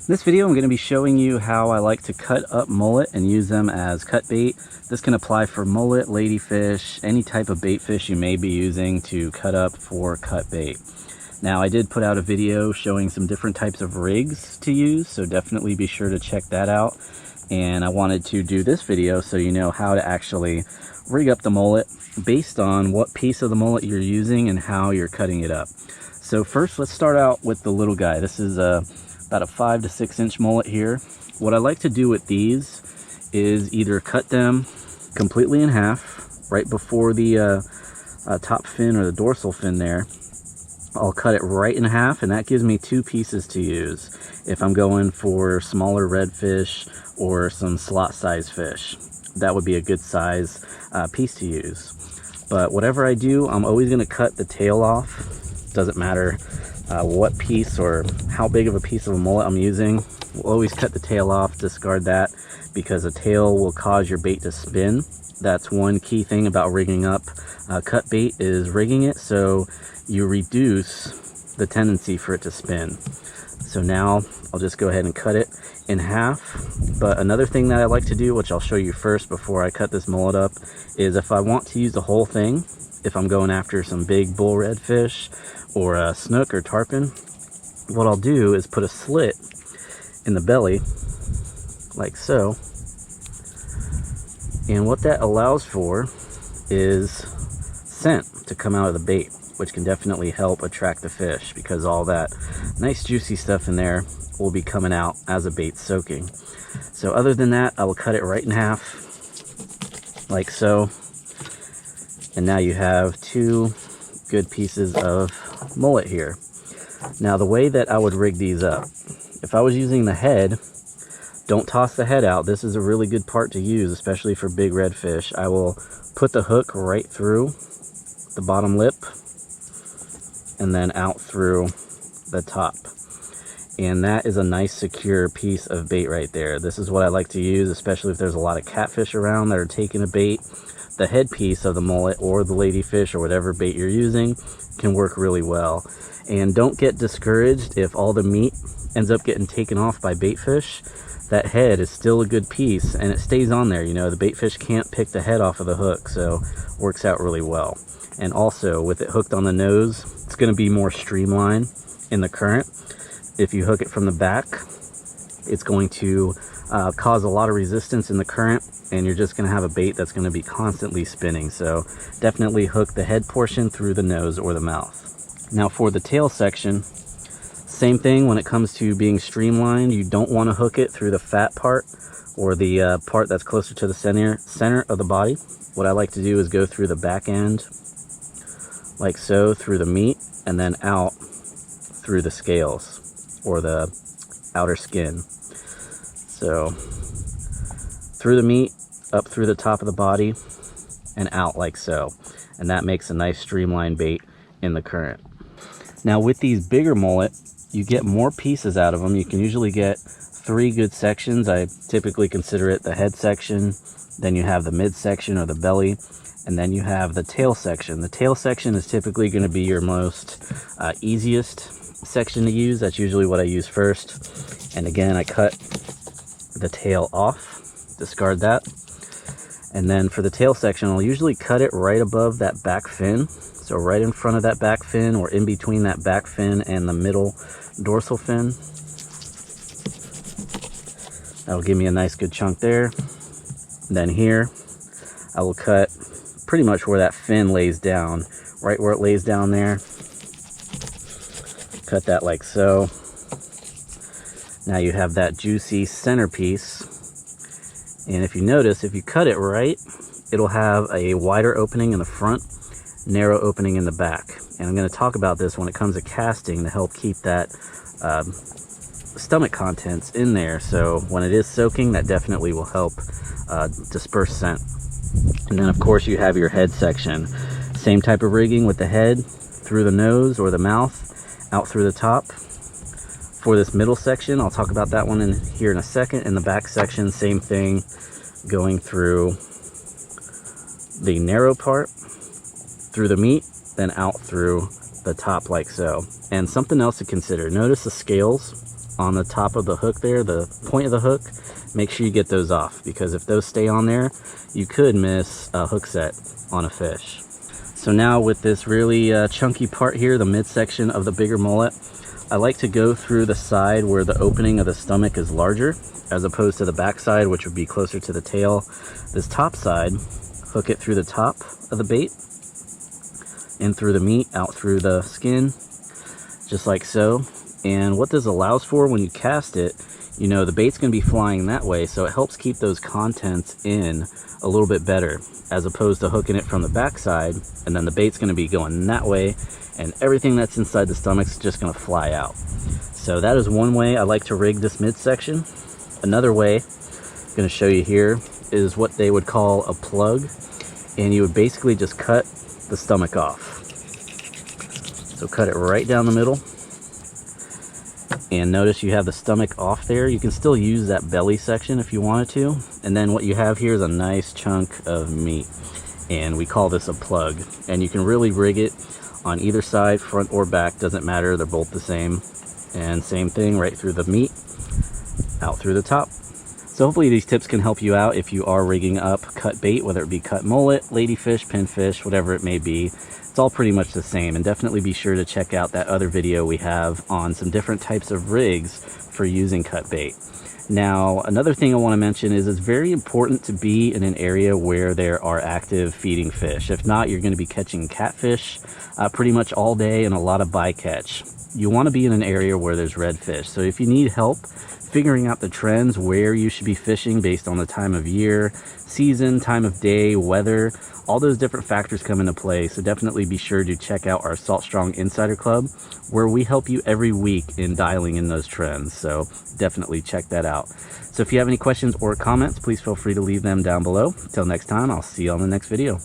In this video, I'm going to be showing you how I like to cut up mullet and use them as cut bait. This can apply for mullet, ladyfish, any type of bait fish you may be using to cut up for cut bait. Now, I did put out a video showing some different types of rigs to use, so definitely be sure to check that out. And I wanted to do this video so you know how to actually rig up the mullet based on what piece of the mullet you're using and how you're cutting it up. So first, let's start out with the little guy. This is about a 5 to 6 inch mullet here. What I like to do with these is either cut them completely in half right before the top fin or the dorsal fin there. I'll cut it right in half, and that gives me 2 pieces to use if I'm going for smaller redfish or some slot size fish. That would be a good size piece to use. But whatever I do, I'm always going to cut the tail off. Doesn't matter what piece or how big of a piece of a mullet I'm using. We'll always cut the tail off, discard that, because the tail will cause your bait to spin. That's one key thing about rigging up cut bait, is rigging it so you reduce the tendency for it to spin. So now I'll just go ahead and cut it in half. But another thing that I like to do, which I'll show you first before I cut this mullet up, is if I want to use the whole thing, if I'm going after some big bull redfish or a snook or tarpon, what I'll do is put a slit in the belly like so. And what that allows for is scent to come out of the bait, which can definitely help attract the fish, because all that nice juicy stuff in there will be coming out as the bait's soaking. So other than that, I will cut it right in half like so. And now you have 2 good pieces of mullet here. Now, the way that I would rig these up, if I was using the head, don't toss the head out. This is a really good part to use, especially for big redfish. I will put the hook right through the bottom lip and then out through the top. And that is a nice secure piece of bait right there. This is what I like to use, especially if there's a lot of catfish around that are taking a bait. The head piece of the mullet or the ladyfish or whatever bait you're using can work really well. And don't get discouraged if all the meat ends up getting taken off by baitfish. That head is still a good piece and it stays on there. You know, the baitfish can't pick the head off of the hook, so works out really well. And also, with it hooked on the nose, it's going to be more streamlined in the current. If you hook it from the back, it's going to cause a lot of resistance in the current, and you're just going to have a bait that's going to be constantly spinning. So definitely hook the head portion through the nose or the mouth. Now for the tail section, same thing when it comes to being streamlined. You don't want to hook it through the fat part or the part that's closer to the center of the body. What I like to do is go through the back end like so, through the meat, and then out through the scales or the outer skin. So through the meat, up through the top of the body, and out like so. And that makes a nice streamlined bait in the current. Now with these bigger mullet, you get more pieces out of them. You can usually get 3 good sections. I typically consider it the head section, then you have the mid section or the belly, and then you have the tail section. The tail section is typically going to be your most easiest section to use. That's usually what I use first. And again, I cut the tail off, discard that. And then for the tail section, I'll usually cut it right above that back fin. So right in front of that back fin, or in between that back fin and the middle dorsal fin. That'll give me a nice good chunk there. Then here, I will cut pretty much where that fin lays down, right where it lays down there. Cut that like so. Now you have that juicy centerpiece. And if you notice, if you cut it right, it'll have a wider opening in the front, narrow opening in the back. And I'm going to talk about this when it comes to casting to help keep that stomach contents in there. So when it is soaking, that definitely will help disperse scent. And then of course you have your head section. Same type of rigging with the head through the nose or the mouth, out through the top. For this middle section, I'll talk about that one here in a second. In the back section, same thing, going through the narrow part, through the meat, then out through the top like so. And something else to consider, notice the scales on the top of the hook there, the point of the hook, make sure you get those off, because if those stay on there, you could miss a hook set on a fish. So now with this really chunky part here, the midsection of the bigger mullet, I like to go through the side where the opening of the stomach is larger, as opposed to the back side, which would be closer to the tail. This top side, hook it through the top of the bait, in through the meat, out through the skin, just like so. And what this allows for when you cast it, you know, the bait's going to be flying that way, so it helps keep those contents in a little bit better, as opposed to hooking it from the back side, and then the bait's going to be going that way, and everything that's inside the stomach's just going to fly out. So that is one way I like to rig this midsection. Another way I'm going to show you here is what they would call a plug, and you would basically just cut the stomach off. So cut it right down the middle, and notice you have the stomach off there. You can still use that belly section if you wanted to, and then what you have here is a nice chunk of meat, and we call this a plug. And you can really rig it on either side, front or back, doesn't matter, they're both the same. And same thing, right through the meat, out through the top. So hopefully these tips can help you out if you are rigging up cut bait, whether it be cut mullet, ladyfish, pinfish, whatever it may be. It's all pretty much the same, and definitely be sure to check out that other video we have on some different types of rigs for using cut bait. Now, another thing I want to mention is it's very important to be in an area where there are active feeding fish. If not, you're going to be catching catfish pretty much all day and a lot of bycatch. You want to be in an area where there's redfish. So if you need help figuring out the trends, where you should be fishing based on the time of year, season, time of day, weather, all those different factors come into play. So definitely be sure to check out our Salt Strong Insider Club, where we help you every week in dialing in those trends. So definitely check that out. So if you have any questions or comments, please feel free to leave them down below. Till next time, I'll see you on the next video.